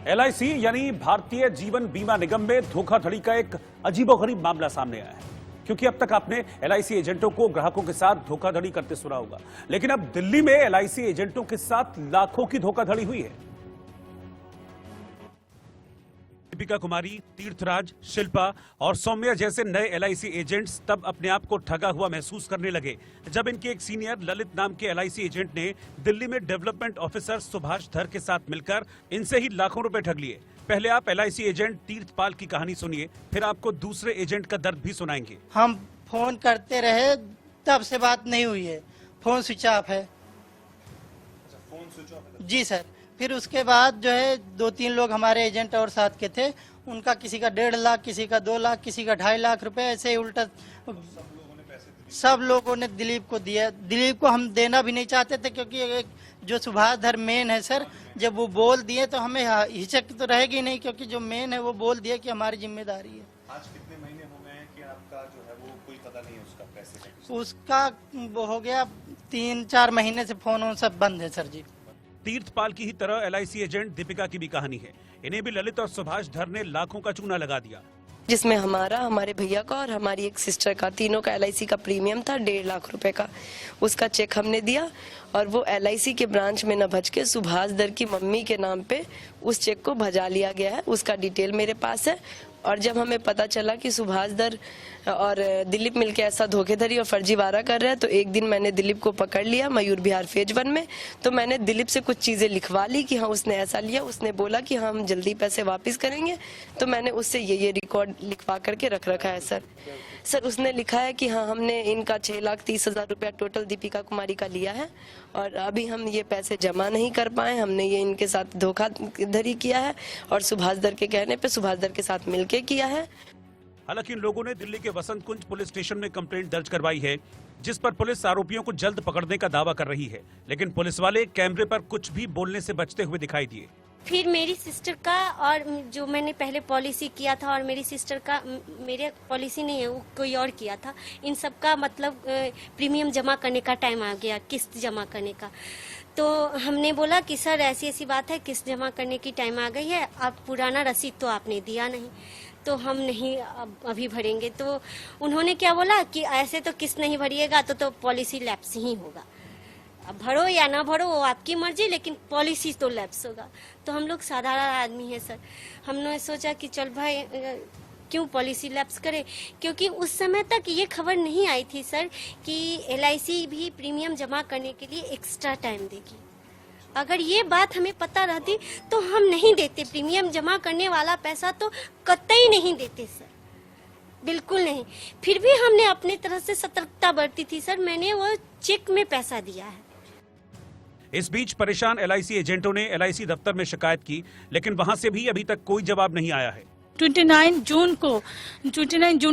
LIC यानी भारतीय जीवन बीमा निगम में धोखाधड़ी का एक अजीबोगरीब मामला सामने आया है। क्योंकि अब तक आपने LIC एजेंटों को ग्राहकों के साथ धोखाधड़ी करते सुना होगा, लेकिन अब दिल्ली में LIC एजेंटों के साथ लाखों की धोखाधड़ी हुई है। दीपिका कुमारी, तीर्थराज, शिल्पा और सौम्या जैसे नए LIC एजेंट्स तब अपने आप को ठगा हुआ महसूस करने लगे जब इनके एक सीनियर ललित नाम के LIC एजेंट ने दिल्ली में डेवलपमेंट ऑफिसर सुभाष धर के साथ मिलकर इनसे ही लाखों रुपए ठग लिए। पहले आप LIC एजेंट तीर्थपाल की कहानी सुनिए, फिर आपको दूसरे एजेंट का दर्द भी सुनाएंगे। हम फोन करते रहे, तब से बात नहीं हुई है, फोन स्विच ऑफ है। फोन स्विच ऑफ है? जी सर। फिर उसके बाद जो है 2-3 लोग हमारे एजेंट और साथ के थे, उनका किसी का 1.5 लाख, किसी का 2 लाख, किसी का 2.5 लाख रुपए, ऐसे ही उल्टा सब लोगों ने दिलीप को दिया। दिलीप को हम देना भी नहीं चाहते थे, क्योंकि एक जो सुभाष धर मेन है सर, जब वो बोल दिए तो हमें हिचक तो रहेगी नहीं, क्योंकि जो मेन है वो बोल दिया कि हमारी जिम्मेदारी है। आज कितने महीने हो गए हैं कि आपका जो है वो कोई पता नहीं है उसका पैसे का? उसका वो हो गया 3-4 महीने से फोन वोन सब बंद है सर जी। तीर्थपाल की ही तरह LIC एजेंट दीपिका की भी कहानी है। इन्हें भी ललित और सुभाष धर ने लाखों का चूना लगा दिया, जिसमें हमारा, हमारे भैया का और हमारी एक सिस्टर का, तीनों का LIC का प्रीमियम था 1.5 लाख रुपए का। उसका चेक हमने दिया और वो LIC के ब्रांच में न भज के सुभाष धर की मम्मी के नाम पे उस चेक को भजा लिया गया है। उसका डिटेल मेरे पास है। और जब हमें पता चला कि सुभाष धर और दिलीप मिलके ऐसा धोखेधड़ी और फर्जीवाड़ा कर रहे हैं, तो एक दिन मैंने दिलीप को पकड़ लिया मयूर विहार फेज 1 में। तो मैंने दिलीप से कुछ चीजें लिखवा ली कि हाँ उसने ऐसा लिया। उसने बोला कि हाँ हम जल्दी पैसे वापस करेंगे, तो मैंने उससे ये रिकॉर्ड लिखवा करके रख रखा है सर। उसने लिखा है कि हाँ हमने इनका 6,30,000 रुपया टोटल दीपिका कुमारी का लिया है और अभी हम ये पैसे जमा नहीं कर पाए। हमने ये इनके साथ धोखाधड़ी किया है और सुभाष धर के कहने पे सुभाष धर के साथ मिलके किया है। हालांकि इन लोगों ने दिल्ली के वसंत कुंज पुलिस स्टेशन में कंप्लेंट दर्ज करवाई है, जिस पर पुलिस आरोपियों को जल्द पकड़ने का दावा कर रही है। लेकिन पुलिस वाले कैमरे पर कुछ भी बोलने से बचते हुए दिखाई दिए। फिर मेरी सिस्टर का, और जो मैंने पहले पॉलिसी किया था, और मेरी सिस्टर का, मेरे पॉलिसी नहीं है, वो कोई और किया था। इन सब का मतलब प्रीमियम जमा करने का टाइम आ गया, किस्त जमा करने का। तो हमने बोला कि सर ऐसी ऐसी बात है, किस्त जमा करने की टाइम आ गई है, अब पुराना रसीद तो आपने दिया नहीं, तो हम नहीं अभी भरेंगे। तो उन्होंने क्या बोला कि ऐसे तो किस्त नहीं भरिएगा तो पॉलिसी लैप्स ही होगा। अब भरो या ना भरो वो आपकी मर्जी, लेकिन पॉलिसी तो लैप्स होगा। तो हम लोग साधारण आदमी है सर, हमने सोचा कि चल भाई क्यों पॉलिसी लैप्स करे, क्योंकि उस समय तक ये खबर नहीं आई थी सर कि LIC भी प्रीमियम जमा करने के लिए एक्स्ट्रा टाइम देगी। अगर ये बात हमें पता रहती तो हम नहीं देते, प्रीमियम जमा करने वाला पैसा तो कतई नहीं देते सर, बिल्कुल नहीं। फिर भी हमने अपने तरह से सतर्कता बरती थी सर, मैंने वो चेक में पैसा दिया है। इस बीच परेशान LIC एजेंटों ने LIC दफ्तर में शिकायत की, लेकिन वहां से भी अभी तक कोई जवाब नहीं आया है। 29 जून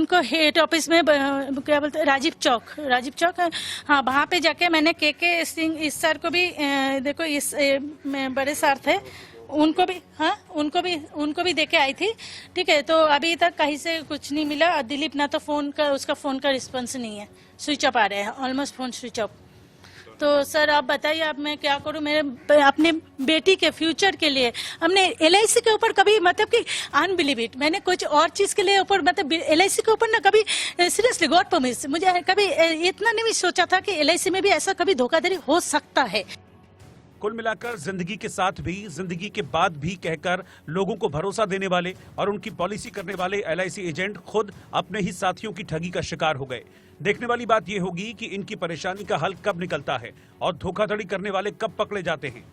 को हेड ऑफिस में क्या बोलते हैं, राजीव चौक हाँ, वहाँ पे जाके मैंने के सिंह इस सर को भी देखो, इस बड़े सर थे, उनको भी देके आई थी। ठीक है, तो अभी तक कहीं से कुछ नहीं मिला। दिलीप ना तो उसका फोन का रिस्पॉन्स नहीं है, स्विच ऑफ आ रहे हैं, ऑलमोस्ट फोन स्विच ऑफ। तो सर आप बताइए, अब मैं क्या करूं? मेरे अपने बेटी के फ्यूचर के लिए हमने LIC के ऊपर कभी मतलब कि अनबिलीव इट, मैंने कुछ और चीज के लिए ऊपर मतलब LIC के ऊपर ना कभी सीरियसली गॉड परमिशन, मुझे कभी इतना नहीं सोचा था कि LIC में भी ऐसा कभी धोखाधड़ी हो सकता है। कुल मिलाकर जिंदगी के साथ भी, जिंदगी के बाद भी कहकर लोगों को भरोसा देने वाले और उनकी पॉलिसी करने वाले LIC एजेंट खुद अपने ही साथियों की ठगी का शिकार हो गए। देखने वाली बात यह होगी कि इनकी परेशानी का हल कब निकलता है और धोखाधड़ी करने वाले कब पकड़े जाते हैं।